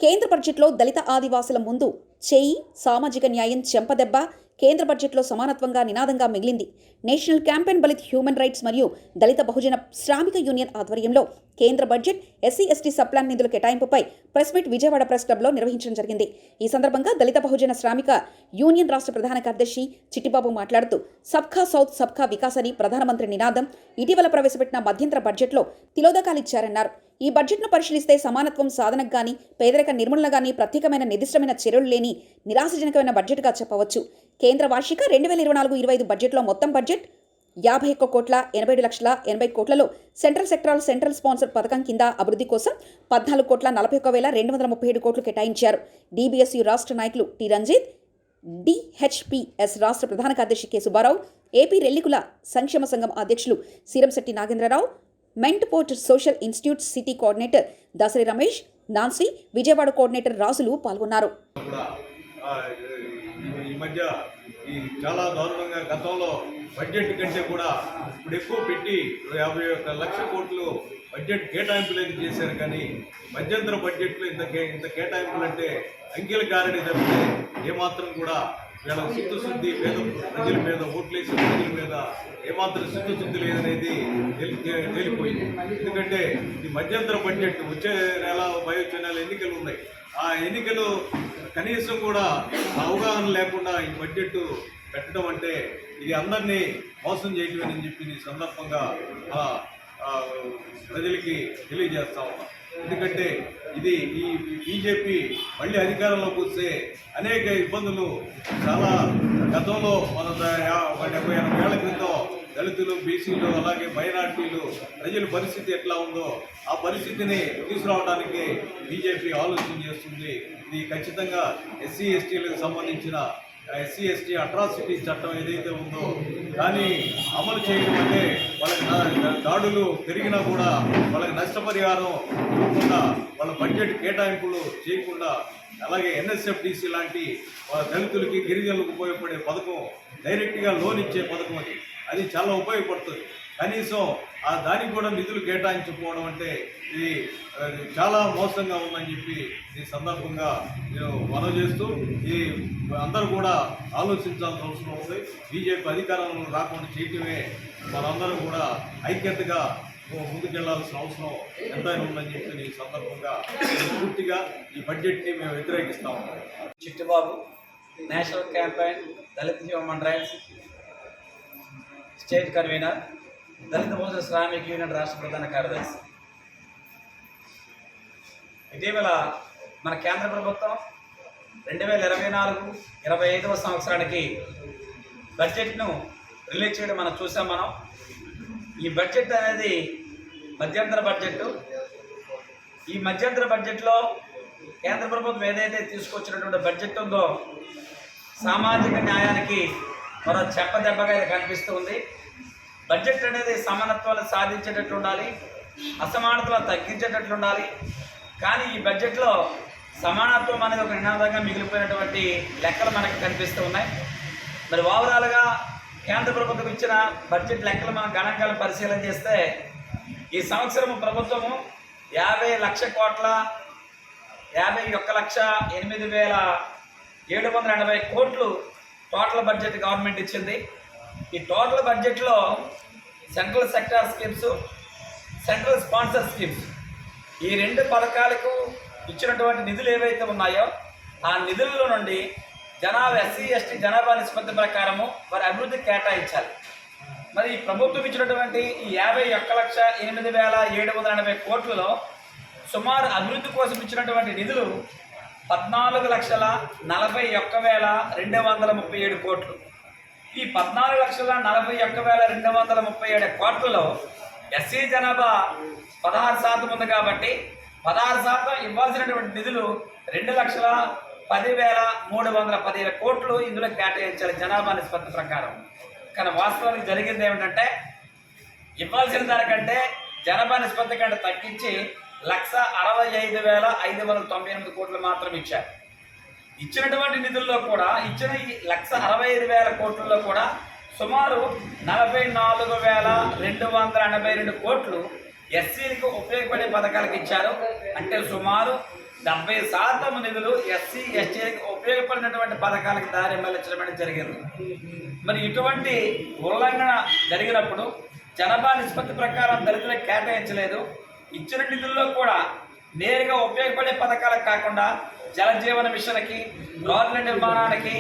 కేంద్ర బడ్జెట్లో దళిత ఆదివాసుల ముందు చేయి, సామాజిక న్యాయం చెంపదెబ్బ కేంద్ర బడ్జెట్లో సమానత్వంగా నినాదంగా మిగిలింది. National campaign Dalit human rights మరియు దళిత బహుజన శ్రామిక యూనియన్ ఆధ్వర్యంలో కేంద్ర బడ్జెట్ ఎస్సీ/ఎస్టీ సప్లాన్ నిధుల కేటాయింపుపై ప్రెస్ మీట్ విజయవాడ ప్రెస్ క్లబ్లో నిర్వహించడం జరిగింది. ఈ సందర్భంగా దళిత బహుజన శ్రామిక యూనియన్ రాష్ట్ర ప్రధాన కార్యదర్శి చిట్టిబాబు మాట్లాడుతూ సబ్కా సౌత్ సబ్కా వికాస్ అని ప్రధానమంత్రి నినాదం ఇటీవల ప్రవేశపెట్టిన మధ్యంతర బడ్జెట్లో తిలోదకాలిచ్చారన్నారు. ఈ బడ్జెట్ను పరిశీలిస్తే సమానత్వం సాధనకు గానీ, పేదరిక నిర్మూలన గానీ ప్రత్యేకమైన నిర్దిష్టమైన చర్యలు లేని నిరాశజనకమైన బడ్జెట్గా చెప్పవచ్చు. కేంద్ర వార్షిక 2024-25 బడ్జెట్లో మొత్తం budget 51,87,80,80,00,000 central sectoral central sponsor పథకం కింద అభివృద్ధి కోసం 14,41,237 కేటాయించారు. DBSU రాష్ట్ర నాయకులు టి రంజిత్, DHPS రాష్ట్ర ప్రధాన కార్యదర్శి కె సుబ్బారావు, ఏపీ రెల్లికుల సంక్షేమ సంఘం అధ్యక్షులు సిరంశెట్టి నాగేంద్రరావు, మెంట్ పోర్ట్ social institute city coordinator Dasari Ramesh, Nancy, Vijayawada coordinator Rajulu పాల్గొన్నారు. ఈ మధ్య చాలా దారుణంగా గతంలో బడ్జెట్ కంటే కూడా ఇప్పుడు ఎక్కువ పెట్టి 51 లక్షల కోట్లు బడ్జెట్ కేటాయింపులు అయితే చేశారు. కానీ మధ్యంతర బడ్జెట్లో ఇంత కేటాయింపులు అంటే అంకెల గారిని తప్పితే ఏమాత్రం కూడా వీళ్ళ చిత్తశుద్ధి ప్రజల మీద ఓట్లేసిన ప్రజల మీద ఏమాత్రం చిత్తశుద్ధి లేదనేది తేలిపోయింది. ఎందుకంటే ఈ మధ్యంతర బడ్జెట్ వచ్చే వచ్చే నెల ఎన్నికలు ఉన్నాయి. ఆ ఎన్నికలు కనీసం కూడా అవగాహన లేకుండా ఈ బడ్జెట్ పెట్టడం అంటే ఇది అందరినీ మోసం చేయటమని చెప్పి ఈ సందర్భంగా ప్రజలకి తెలియజేస్తా ఉన్నాం. ఎందుకంటే ఇది ఈ బీజేపీ మళ్ళీ అధికారంలోకి వస్తే అనేక ఇబ్బందులు చాలా గతంలో మన 70-80 ఏళ్ల క్రితం దళితులు, బీసీలు, అలాగే మైనార్టీలు ప్రజల పరిస్థితి ఎట్లా ఉందో ఆ పరిస్థితిని తీసుకురావడానికి బీజేపీ ఆలోచన చేస్తుంది. ఇది ఖచ్చితంగా ఎస్సీ/ఎస్టీలకు సంబంధించిన ఎస్సీ/ఎస్టీ అట్రాసిటీ చట్టం ఏదైతే ఉందో దాన్ని అమలు చేయడం అంటే వాళ్ళకి దాడులు పెరిగినా కూడా వాళ్ళకి నష్టపరిహారం ఇవ్వకుండా, వాళ్ళ బడ్జెట్ కేటాయింపులు చేయకుండా, అలాగే NSFDC లాంటి దళితులకి, గిరిజనులకు ఉపయోగపడే పథకం, డైరెక్ట్గా లోన్ ఇచ్చే పథకం అది చాలా ఉపయోగపడుతుంది. కనీసం దానికి కూడా నిధులు కేటాయించకపోవడం అంటే ఇది చాలా మోసంగా ఉందని చెప్పి ఈ సందర్భంగా నేను మనవి చేస్తూ ఈ అందరూ కూడా ఆలోచించాల్సిన అవసరం ఉంది. బీజేపీ అధికారంలో రాకుండా చేయటమే మనందరం కూడా ఐక్యతగా ముందుకెళ్లాల్సిన అవసరం ఎంతైనా ఉందని చెప్పి ఈ సందర్భంగా పూర్తిగా ఈ బడ్జెట్ని మేము వ్యతిరేకిస్తా ఉన్నాం. Chittibabu, national campaign Dalit human rights state convener, Dalit Bahujan Shramik union రాష్ట్ర ప్రధాన కార్యదర్శి. ఇటీవల మన కేంద్ర ప్రభుత్వం 2024-25 సంవత్సరానికి బడ్జెట్ను రిలీజ్ చేయడం మనం చూసాం. ఈ బడ్జెట్ అనేది మధ్యంతర బడ్జెట్. ఈ మధ్యంతర బడ్జెట్లో కేంద్ర ప్రభుత్వం ఏదైతే తీసుకొచ్చినటువంటి బడ్జెట్ ఉందో సామాజిక న్యాయానికి మరో చెప్పదెబ్బగా ఇది కనిపిస్తూ ఉంది. బడ్జెట్ అనేది సమానత్వాన్ని సాధించేటట్లు ఉండాలి, అసమానతలను తగ్గించేటట్లు ఉండాలి. కానీ ఈ బడ్జెట్లో సమానత్వం అనేది ఒక నినాదంగా మిగిలిపోయినటువంటి లెక్కలు మనకు కనిపిస్తూ ఉన్నాయి. మరి ఓవరాల్గా కేంద్ర ప్రభుత్వం ఇచ్చిన బడ్జెట్ లెక్కలు మనం గణాంకాలను పరిశీలన చేస్తే ఈ సంవత్సరం ప్రభుత్వము 51,08,780 కోట్లు టోటల్ బడ్జెట్ గవర్నమెంట్ ఇచ్చింది. ఈ టోటల్ బడ్జెట్లో central sector schemes, central sponsor schemes ఈ రెండు పథకాలకు ఇచ్చినటువంటి నిధులు ఏవైతే ఉన్నాయో ఆ నిధుల్లో నుండి జనాభా ఎస్సీ/ఎస్టీ జనాభా నిష్పత్తి ప్రకారము వారి అభివృద్ధికి కేటాయించాలి. మరి ఈ ప్రభుత్వం ఇచ్చినటువంటి ఈ 51,08,780 కోట్లలో సుమారు అభివృద్ధి కోసం ఇచ్చినటువంటి నిధులు 14,41,237 కోట్లు. ఈ 14,41,237 కోట్లలో ఎస్సీ జనాభా 16% ఉంది కాబట్టి 16% ఇవ్వాల్సినటువంటి నిధులు 2,10,317 కోట్లు ఇందులో కేటాయించాలి జనాభా నిష్పత్తి ప్రకారం. కానీ వాస్తవానికి జరిగింది ఏమిటంటే ఇవ్వాల్సిన దానికంటే జనాభా నిష్పత్తి కంటే తగ్గించి 1,65,598 కోట్లు మాత్రం ఇచ్చారు. ఇచ్చినటువంటి నిధుల్లో కూడా ఇచ్చిన ఈ 1,65,000 కోట్లలో కూడా సుమారు 44,282 కోట్లు ఎస్సీలకు ఉపయోగపడే పథకాలకు ఇచ్చారు. అంటే సుమారు 70% నిధులు ఎస్సీ ఎస్టీకి ఉపయోగపడినటువంటి పథకాలకు దారి మళ్లించడం జరిగింది. మరి ఇటువంటి ఉల్లంఘన జరిగినప్పుడు జనాభా నిష్పత్తి ప్రకారం దళితులకు కేటాయించలేదు. ఇచ్చిన నిధుల్లో కూడా నేరుగా ఉపయోగపడే పథకాలకు కాకుండా జలజీవన మిషన్కి, రోడ్ల నిర్మాణానికి,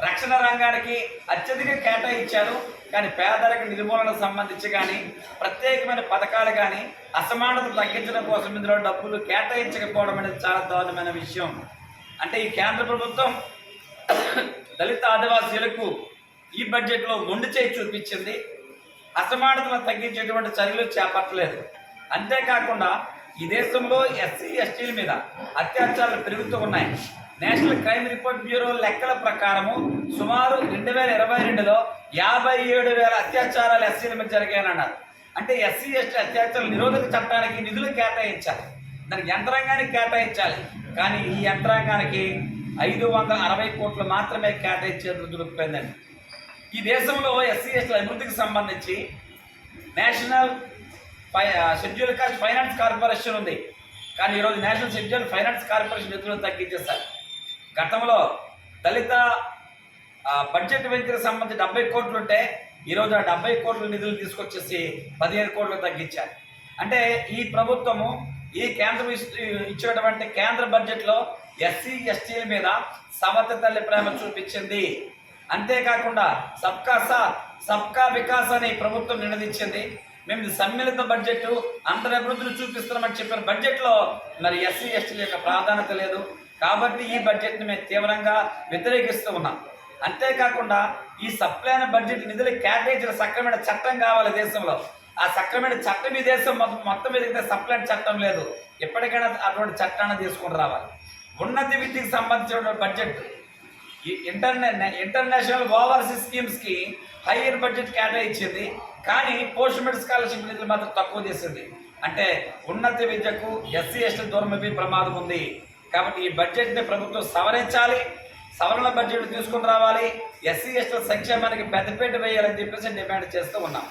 రక్షణ రంగానికి అత్యధిక కేటాయించారు. కానీ పేదరిక నిర్మూలనకు సంబంధించి కానీ, ప్రత్యేకమైన పథకాలు కానీ, అసమానతలు తగ్గించడం కోసం ఇందులో డబ్బులు కేటాయించకపోవడం అనేది చాలా దారుణమైన విషయం. అంటే ఈ కేంద్ర ప్రభుత్వం దళిత ఆదివాసీలకు ఈ బడ్జెట్లో మొండి చేయి చూపించింది. అసమానతలను తగ్గించేటువంటి చర్యలు చేపట్టలేదు. అంతేకాకుండా ఈ దేశంలో ఎస్సీ ఎస్టీల మీద అత్యాచారాలు పెరుగుతూ ఉన్నాయి. నేషనల్ క్రైమ్ రిపోర్ట్ బ్యూరో లెక్కల ప్రకారము సుమారు 2022లో 57,000 అత్యాచారాలు ఎస్సీల మీద జరిగాయన్నారు. అంటే ఎస్సీ ఎస్టీ అత్యాచారాల నిరోధక చట్టానికి నిధులు కేటాయించాలి, దానికి యంత్రాంగానికి కేటాయించాలి. కానీ ఈ యంత్రాంగానికి 560 కోట్లు మాత్రమే కేటాయించేందుకు దొరికిపోయిందండి. ఈ దేశంలో ఎస్సీ ఎస్టీల అభివృద్ధికి సంబంధించి national schedule caste finance corporation ఉంది. కానీ ఈరోజు నేషనల్ షెడ్యూల్ ఫైనాన్స్ కార్పొరేషన్ నిధులను తగ్గించేస్తారు. గతంలో దళిత బడ్జెట్ వెంచర్కి సంబంధించి 70 కోట్లు ఉంటే ఈరోజు ఆ 70 కోట్ల నిధులు తీసుకొచ్చేసి 15 కోట్లు తగ్గించారు. అంటే ఈ ప్రభుత్వము ఈ కేంద్రం ఇచ్చినటువంటి కేంద్ర బడ్జెట్లో ఎస్సీ ఎస్టీల మీద సమత తల్లి ప్రేమ చూపించింది. అంతేకాకుండా సబ్కా సాత్ సబ్కా వికాస్ అని ప్రభుత్వం నినదించింది. మేము సమ్మిళిత బడ్జెట్ అందరి అభివృద్ధిని చూపిస్తున్నామని చెప్పిన బడ్జెట్లో మరి ఎస్సీ ఎస్టీల యొక్క ప్రాధాన్యత లేదు. కాబట్టి ఈ బడ్జెట్ని మేము తీవ్రంగా వ్యతిరేకిస్తూ ఉన్నాం. అంతేకాకుండా ఈ సప్లైన బడ్జెట్ నిధులు కేటాయించిన సక్రమైన చట్టం కావాలి దేశంలో. ఆ సక్రమైన చట్టం ఈ దేశం మొత్తం మీద సప్లైన చట్టం లేదు. ఎప్పటికైనా అటువంటి చట్టాన్ని తీసుకుని రావాలి. ఉన్నత విద్యకు సంబంధించిన బడ్జెట్ ఇంటర్నేషనల్ ఓవర్సీస్ స్కీమ్స్కి హైయర్ బడ్జెట్ కేటాయించింది. కానీ పోస్ట్ మెట్రిక్ స్కాలర్షిప్ నిధులు మాత్రం తక్కువ చేసింది. అంటే ఉన్నత విద్యకు ఎస్సీ ఎస్టీ దూరం అయిపోయే ప్రమాదం ఉంది. కాబట్టి ఈ బడ్జెట్ని ప్రభుత్వం సవరించాలి, సవరణ బడ్జెట్ తీసుకుని రావాలి, ఎస్సీ ఎస్టీ సంక్షేమానికి పెద్దపీట వేయాలని చెప్పేసి డిమాండ్ చేస్తూ ఉన్నాం.